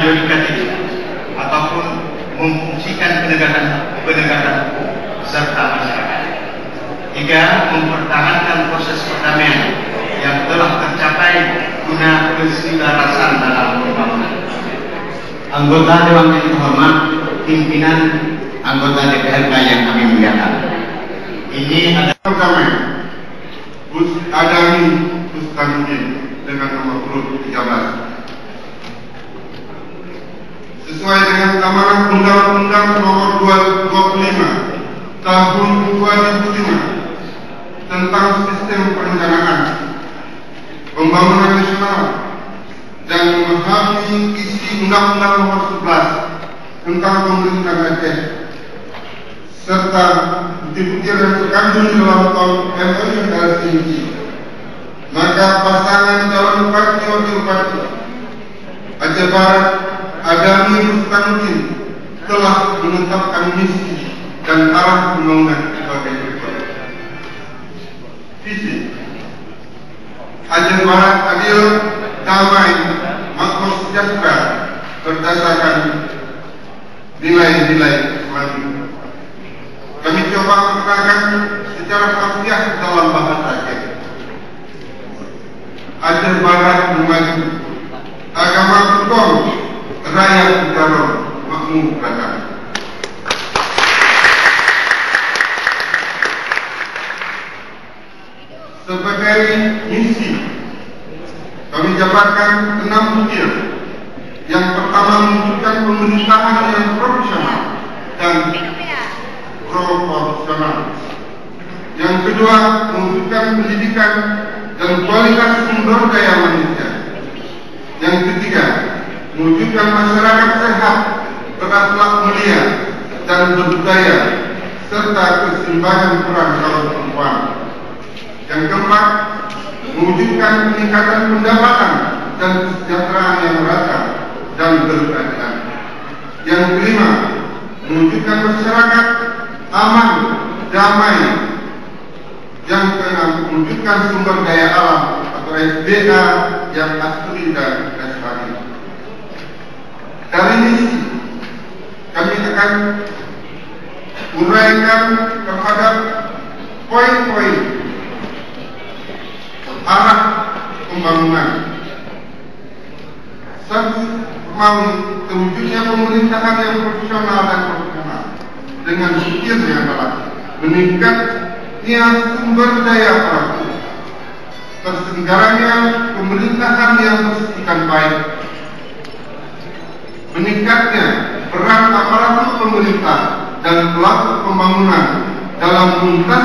yudikatif ataupun memfungsikan penegakan hukum serta masyarakat. 3. Mempertahankan proses perdamaian yang telah tercapai guna keselarasan dalam pembangunan. Anggota Dewan yang terhormat, pimpinan anggota DPRK yang kami muliakan. Ini adalah pertama, Adami Bustanuddin dengan nomor urut 13. Sesuai dengan amanat Undang-Undang Nomor 25 Tahun 2005 tentang Sistem Perencanaan Pembangunan Nasional dan memahami isi Undang-Undang Nomor 11 tentang Pemerintahan Aceh serta bukti-bukti yang terkandung di dalam MOU LCMC, maka pasangan calon bupati wakil bupati Aceh Barat Adami Bustanuddin telah menetapkan misi dan arah pembangunan sebagai berikut. Visi: Aceh Barat adil, damai, makmur, sejahtera berdasarkan nilai-nilai Islam. Kami coba menerangkan secara harfiah dalam bahasa Aceh. Aceh Barat maju, agama hukum, rakyat berdarah, makmur beragam. Sebagai misi, kami jabarkan 6 butir. Yang pertama, mewujudkan pemerintahan yang profesional dan proporsional. Yang kedua, mewujudkan pendidikan dan kualitas sumber daya manusia. Yang ketiga, mewujudkan masyarakat sehat, berakhlak mulia dan berbudaya serta keseimbangan peran kaum perempuan. Yang keempat, mewujudkan peningkatan pendapatan dan kesejahteraan yang merata dan berkeadilan. Yang kelima, mewujudkan masyarakat aman, damai. Yang keenam, mewujudkan sumber daya alam atau SDA yang asli dan lestari. Dari misi, kami akan uraikan terhadap poin-poin arah pembangunan. Satu, mau terwujudnya pemerintahan yang profesional dan profesional dengan butirnya adalah meningkatnya sumber daya pelaku, terselenggaranya pemerintahan yang bersihkan baik, meningkatnya peran aparatur pemerintah dan pelaku pembangunan dalam menuntaskan